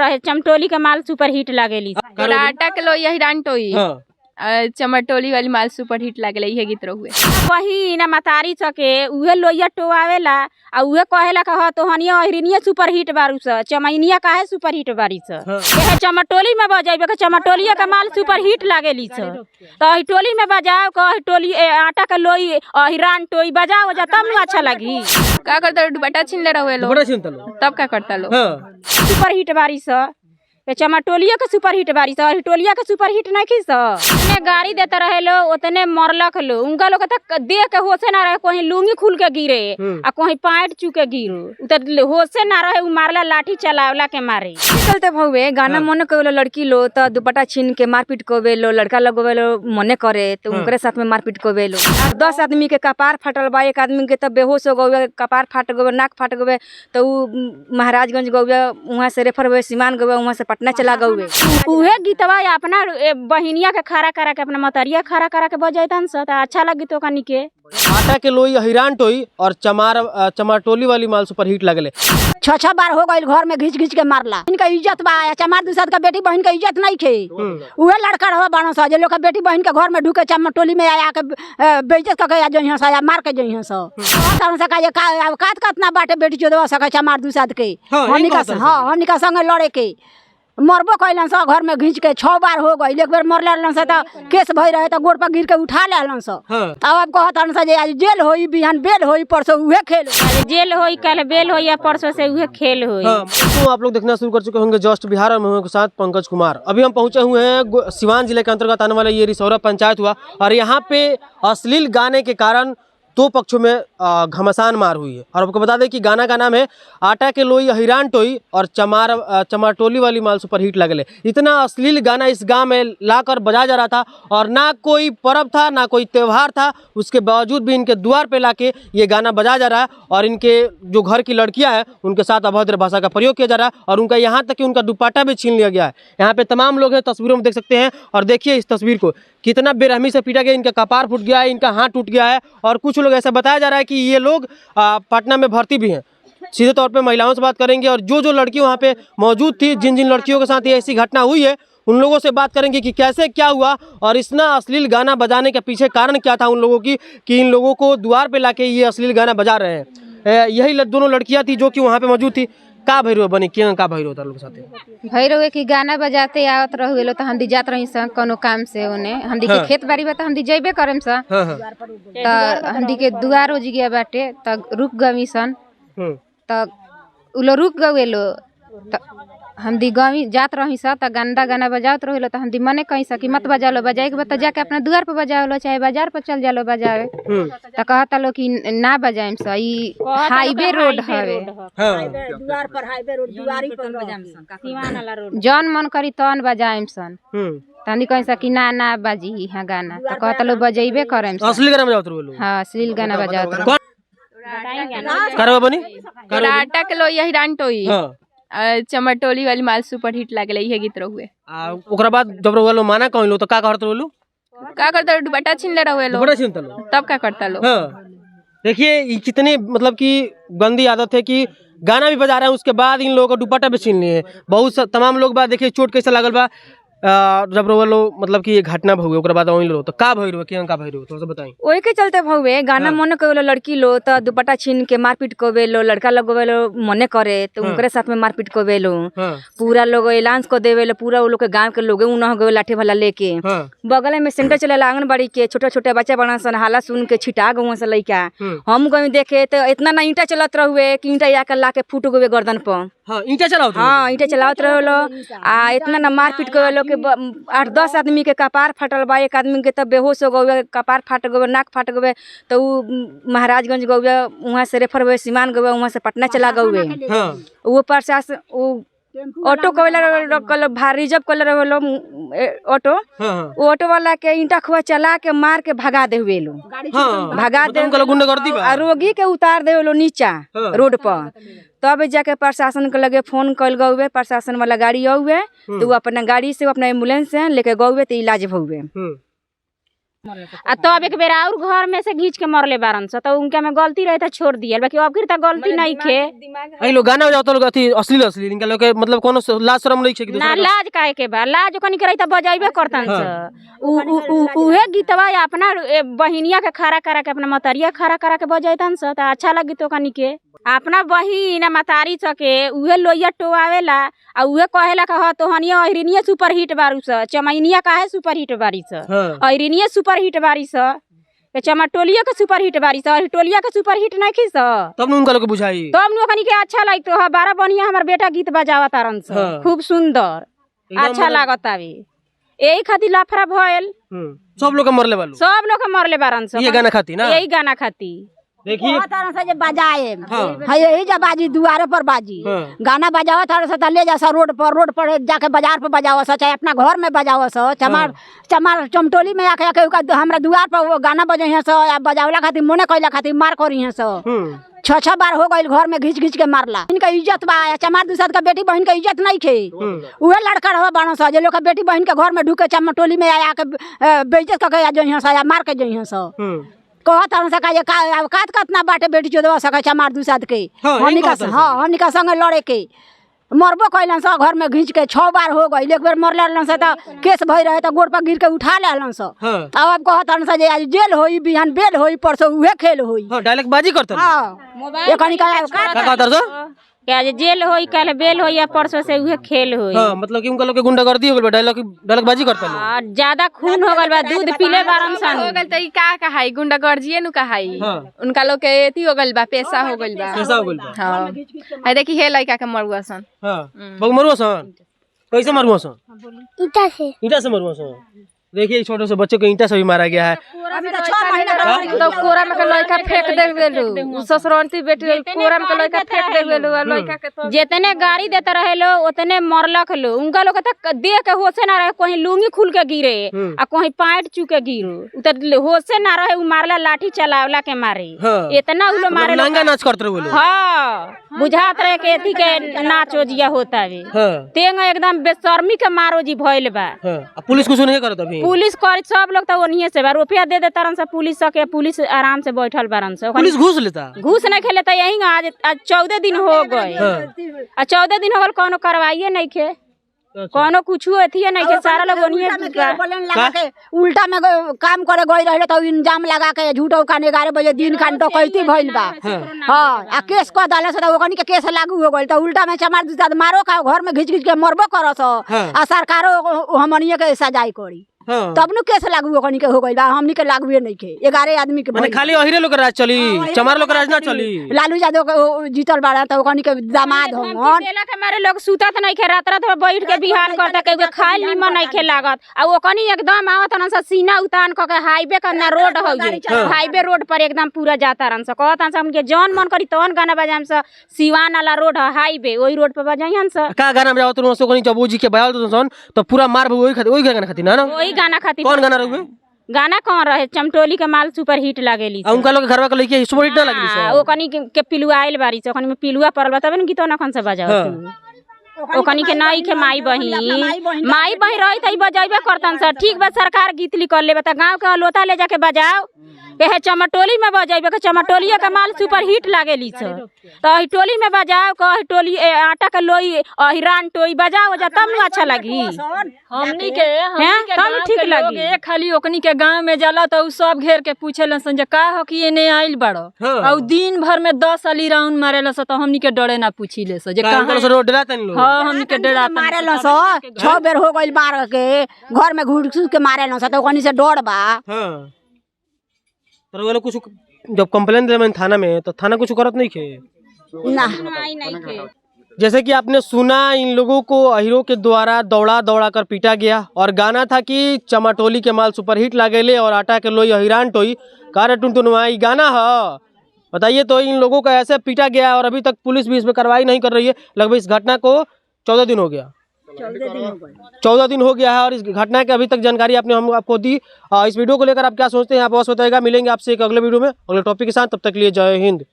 रहे चमटोली के माल सुपर हिट लागेली। आटा के लोई हिरान टोई चमटोली वाली माल सुपर हिट लागेला इहे गीत रहुए। वही ना मतारी सके उहे लोइया टोआवेला आ उहे कहेला कह तोहनिया अहिरिनिया सुपर हिट बारू स चमैनिया काहे सुपर हिट बारी स एहे चमटोली में बजाइबे के चमटोलिया के माल सुपर हिट लागेली स तो टोली में बजाओ कह टोली आटा के लोई अहिरान टोई बजाओ जा तब न अच्छा लगी। का करता दुपट्टा छीन ले रहुए लो तब का करता लो सुपर हिट बारी स चमटोलिया के सुपर हिट बारी स टोलिया के सुपर हिट नहीं खी स गाड़ी देते रहे लो उतने मरलक लो उनका लोग तक देख के होशे ना रहे कहीं लुंगी खुल के गिरे आ कहीं पैंट चुके गिरो तो होशे ना रहे उ मारला लाठी चलावला के मारे चलते भौवे गाना मन कवेलो लड़की लो तो दुपट्टा छीन के मारपीट कोवेलो लड़का लगवेलो मने करे तो उनके साथ में मारपीट कोवेलो 10 आदमी के कपार फटल बा एक आदमी के तब बेहोश हो गए कपार फाट गए नाक फाट गए तो महाराजगंज गए वहाँ से रेफर हुए सीमान गए वहाँ से पटना चला गए। उहे गीतवा अपना बहिनिया के खड़ा करा के अपना मतरिया खड़ा करा के बजाइतन स अच्छा लगी तो कनी के आटा के लोई हिरान टोई और चमाटोली वाली माल सुपर हिट लगले 6 बार हो गई घर में घिच घिच के मारला इनका इज्जत बा चमार दूसर का बेटी बहन का इज्जत नहीं खे उहे लड़का रहो बानो सा जे लोग का बेटी बहन के घर में ढुके चमाटोली में आया के बेइज्जत क के जइहं सा या मार के जइहं सा कारण से का कात कातना बाटे बेटी चोदवा सके चमार दूसर के हमनी का संग लड़े के मरबो कैलन सा घर में घिंच के 6 बार हो गई एक बार मरलन सा तो केस भई रहे तो गोड़ पर गिर के उठा लेलन सा अब कहतन सा जे आज जेल होई बिहान बेल होई परसों उहे खेल जेल होई कल बेल होई या परसों से उहे खेल होई। तो आप लोग देखना शुरू कर चुके होंगे जस्ट बिहार में के साथ पंकज कुमार। अभी हम पहुंचे हुए हैं सिवान जिले के अंतर्गत आने वाला ये रिसौरा पंचायत हुआ और यहाँ पे अश्लील गाने के कारण 2 पक्षों में घमासान मार हुई है। और आपको बता दें कि गाना का नाम है आटा के लोई हिरान टोई और चमाटोली वाली माल सुपर हिट लगले। इतना अश्लील गाना इस गांव में लाकर बजाया जा रहा था और ना कोई पर्व था ना कोई त्यौहार था, उसके बावजूद भी इनके द्वार पे लाके ये गाना बजाया जा रहा है और इनके जो घर की लड़कियां हैं उनके साथ अभद्र भाषा का प्रयोग किया जा रहा है और उनका यहाँ तक कि उनका दुपट्टा भी छीन लिया गया है। यहाँ पे तमाम लोग हैं, तस्वीरों में देख सकते हैं और देखिए इस तस्वीर को कितना बेरहमी से पीटा गया। इनका कपार फूट गया है, इनका हाथ टूट गया है और कुछ लोग ऐसा बताया जा रहा है कि ये लोग पटना में भर्ती भी हैं। सीधे तौर पे महिलाओं से बात करेंगे और जो लड़की वहाँ पे मौजूद थी जिन लड़कियों के साथ ये ऐसी घटना हुई है उन लोगों से बात करेंगे कि कैसे क्या हुआ और इतना अश्लील गाना बजाने के पीछे कारण क्या था उन लोगों की कि इन लोगों को द्वार पे लाके ये अश्लील गाना बजा रहे हैं। यही दोनों लड़कियाँ थी जो कि वहाँ पे मौजूद थी। का भैरव बनी क्या का भैरव तार लोग साथे भैरव की गाना बजाते आवत रहुए तो हम जात रही स कोनो काम से ओने हम के खेत बाड़ी बा त हम जइबे करम स त हम के दुआर हो गया बाटे त रुक गमी सन त उलो रुक गवेलो त हम गमी जात रही स त गंदा गाना बजावत रहिलो त हम मने कहीं स कि मत बजा लो बजाए के बता जाके अपना दुआर पे बजाओ लो चाहे बाजार पर चल जालो बजावे त कहता लो कि ना बजाएम स ई हाईवे रोड हवे दुआर पर हाईवे रोड दुआरी पर बजाम सन सीमान वाला रोड जौन मन करी तौन बजाएम सन तनी कहीं सा कि ना बाजी यहाँ गाना तो कहता लो बजेबे करेम अश्लील गाना बजावत रहो। हां अश्लील गाना बजावत करवा बनी आटा के लोई हिरान टोई चमटोली वाली माल सुपर हिट लागले इहे गीत रहुए। ओकरा बाद जब रहुए लो माना कहलो लो तो का करत रहो का करता दुपट्टा छीन ले रहुए लो दुपट्टा छीनता लो तब का करता लो। देखिए ये कितनी मतलब कि गंदी आदत है कि गाना भी बजा रहे हैं उसके बाद इन लोगों को दुपट्टा भी छीन लिए। बहुत तमाम लोग बात देखिए चोट कैसे लागल बा जब रो मतलब कि ये घटना भहुए ओकरा बाद ओइन लो तो का भइरो के का भइरो थोड़ा सा बताई। ओए के चलते भहुए गाना मन कवेलो लड़की लो तो दुपट्टा छीन के मारपीट कोवेलो लड़का लगवेलो मने करे तो उनके साथ में मारपीट कोवेलो पूरा लोग ऐलान को देवेलो पूरा वो लोग के गांव के लोग उन गए लाठी भला लेके बगल में सेंटर चलेला आंगनबाड़ी के छोटे छोटे बच्चा बना सन हाला सुन के छिटा गए से लइका हम गए देखे तो इतना ना ईंटा चलत रहुए कि ईंटा आके ला के फूट गए गर्दन पर। ईंटा चलावत रहो आ इतना ना मारपीट करेलो के 8-10 आदमी के कपार फटल बा एक आदमी के तब बेहोश हो गए कपार फाट गए नाक फाट गए तो महाराजगंज गए वहाँ से रेफर हुए सीमान गए वहाँ से पटना चला गए। वो प्रशासन ऑटो कल भारी रिजर्व कल ऑटो वो ऑटो वाला के ईंटा खुआ चला के मार के भगा दे हुए लोग भगा दे रोगी के उतार दे लो नीचा रोड पर तब जाके प्रशासन के लगे फोन कल गए प्रशासन वाला गाड़ी आउे तो वो अपना गाड़ी से अपना एम्बुलेंस से लेके गए तो इलाज हुए। आ तब एक बेर और घर में से घींच के मरले बारन स, तो उनका में गलती रहे तो छोड़ दिया, बाकी अब फिर तो गलती नहीं खे। आई लोग गाना बजाओ तो लोग अथी अश्लील इनका लोग के मतलब कोनो लाज शर्म नहीं छे कि ना लाज काहे के बा, लाज कनी करे तो बजाइबे करतन स। उहे गीतवा अपना बहिनिया के खड़ा करा के अपना मतरिया खड़ा करा के बजाइतन स, तो अच्छा लगी तो कनी के अपना बहिन मतारी सके उहे लोइया टोआवेला आ उहे कहेला कि हाँ तोहनिया अहिरिनिया सुपर हिट बारू स, चमैनिया काहे सुपर हिट बारी स, अहिरिनिया सुपर हिट बारी स, चमटोलिया के सुपर हिट बारी स, टोलिया के सुपर हिट नहीं खी स। तब न उनका लोग बुझाई, तब न कनी के अच्छा लगत ह। बारा बनिया हमर बेटा गीत बजावा तारन स, खूब सुंदर अच्छा लागत आवे। यही खातिर लाफरा भइल, सब लोग मरले बालू, सब लोग मरले बारन स, ये गाना खाती ना, यही गाना खाती। देखिए से बजाए है यही जब बाजी दुआरे पर बाजी गाना बजावा था ले जा रोड पर जाके बाजार पर बजावा सा, चाहे अपना घर में बजावा सा, चमार चमटोली में आके हमरा दुआर पर वो गाना बजे हैं सा, बजावला खातिर मोने कैला खातिर मार करी हैं सा। 6 बार हो गई घर में घिच के मारला। इनका इज्जत बा, चमार दूसरा का बेटी बहन का इज्जत नहीं खे। उहे लड़का रहा बानो सा जे लोग बेटी बहन के घर में ढुके चमटोली में आया के बेइज्जत करके आ जइहं सा, मार के जइहं सा। कहत कात कतना बाटे बेटी चोदवा सके चमार दूसरा के हमनी का संगे लड़े के मरबो कैलन स। घर में घींच के 6 बार हो गई, एक बेर मरलन स तो केस भई रहे तो गोड़ पर गिर के उठा लेलन स। अब कहत जे आज जेल होई, बिहान बेल होई, परसों उहे खेल होई। डायलॉग बाजी करत हां ये कनी का क्या जेल होई, कल बेल होई, या परसों से उहे खेल होई। हां मतलब कि उनका लोग के गुंडागर्दी हो गइल बा, डायलॉग बाजी करता लोग, ज्यादा खून हो गइल बा, दूध पीले बारन सन हो गइल त ई का कहाई गुंडागर्दिए नु कहाई। उनका लोग के एती हो गइल बा, पैसा हो गइल बा, पैसा हो गइल बा। हां देखी हे लइका के मरुआ सन। हां बग मरुआ सन, कैसे मरुआ सन? ईंटा से मरुआ सन। देखिए छोटे से बच्चे को ईंटा से भी मारा गया है। अभी तो 6 महीना तो कोरा में के लइका फेंक दे देलु, ससुरंती बेटी कोरा में के लइका फेंक दे देलु, लइका के तो जितने गाड़ी देते रहे लो उतने मरलक लो। उनका लोग तक देह के होशे ना रहे, कहीं लुंगी खुल के गिरे आ कहीं पैंट चुके गिरो, उतर होशे ना रहे। उ मारला लाठी चलावला के मारे, इतना उ लोग मारे, नंगा नाच करते रहे। हां बुझात रहे के एथी के नाच ओजिया होता है। तेंग एकदम बेशर्मी के मारो जी भइल बा। पुलिस कुछ नहीं करत अभी, पुलिस कर सब लोग तो ओनिए से रुपया दे दे तरन से पुलिस के, पुलिस आराम से बैठल बारन से। पुलिस घूस लेता, घूस नहीं खेलेता। यही आज 14 दिन हो गए, 14 दिन हो गए, कोनो कार्रवाई नहीं खे, कोनो कुछ अथी नहीं के, सारा लोग ओनिए लगा के उल्टा में काम करे गई रहे तो इंजाम लगा के झूठो का 11 बजे दिन का डकैती भइल बा। हां आ केस क डाले से ओकनी के केस लागू हो गइल, तो उल्टा में चमार दूसरा मारो का घर में घिच के मरबो करस आ सरकारो हमनिए के सजाई करी, तब नु केस लागू ओकनी के हो गइल बा। हमनी के लागूए नहीं के 11 आदमी के माने खाली अहिरे लोग राज चली, चमार लोग राज ना चली। लालू यादव जीतल बाड़ा तो ओकनी के दामाद हमन केला के मारे लोग सुतत नहीं खे, रात रात बैठ के बिहान करता के खाइल निमन नहीं खे लागत। आ ओकनी एकदम आवत न स सीना उतान क के हाईवे का ना रोड हो गई, हाईवे रोड पर एकदम पूरा जाता रन स। कहत न हमके जौन मन करी तौन गाना बजाम स, सिवान वाला रोड है हाईवे, ओही रोड पर बजाइहन स। का गाना बजाओ तो ओकनी जबूजी के बजाओ तो सन तो पूरा मार ओही गाना खाती ना, ओही गाना खातिर। कौन गाना रहुए? गाना कौन रहे? चमटोली के माल सुपर हिट लागेली। उनका लोग घरवा के लइके सुपर हिट ना लागली स। ओकनी के पिलुआइल बारी स, ओकनी में पिलुआ परल बा, तबे न गीतो न कौन से बजाओ तू। ओकनी के नई के माई बहिन रही त बजाइबे करतन स। ठीक बा सरकार गीत लिखल ले बता, गांव के लोता ले जाके बजाओ के चमटोली में बजाइबे के, चमटोलिया के माल सुपर हिट लागेली स। तो टोली में बजाओ कह टोली आटा के लोई हिरान टोई बजाओ जा, तब न अच्छा लगी। हमनी के तब ठीक लगी। खाली ओकनी के गांव में जाला तो सब घेर के पूछेलन सन जे का हो कि एने आइल बड़ो, और दिन भर में 10 अली राउंड मारेला स, तो हमनी के डरे ना पूछी ले स जे कहां से रोड डरातन लोग। हां हमनी के डरातन मारेला स। 6 बेर हो गइल मार के, घर में घुस के मारेला स, तो ओकनी से डर बा। हां तो वो लोग कुछ जब कंप्लेंट दे थाना में तो थाना कुछ करत नहीं खे ना। जैसे कि आपने सुना, इन लोगों को अहिरों के द्वारा दौड़ा दौड़ा कर पीटा गया और गाना था कि चमाटोली के माल सुपरहिट लागेले और आटा के लोई हिरान टोई कार टुनटुनवाई गाना है। बताइए तो इन लोगों को ऐसे पीटा गया और अभी तक पुलिस भी इस पर कार्रवाई नहीं कर रही है। लगभग इस घटना को 14 दिन हो गया, 14 दिन हो गया है और इस घटना की अभी तक जानकारी हम आपको दी। इस वीडियो को लेकर आप क्या सोचते हैं आप अवश्य बताइएगा। मिलेंगे आपसे एक अगले वीडियो में अगले टॉपिक के साथ, तब तक लिए जय हिंद।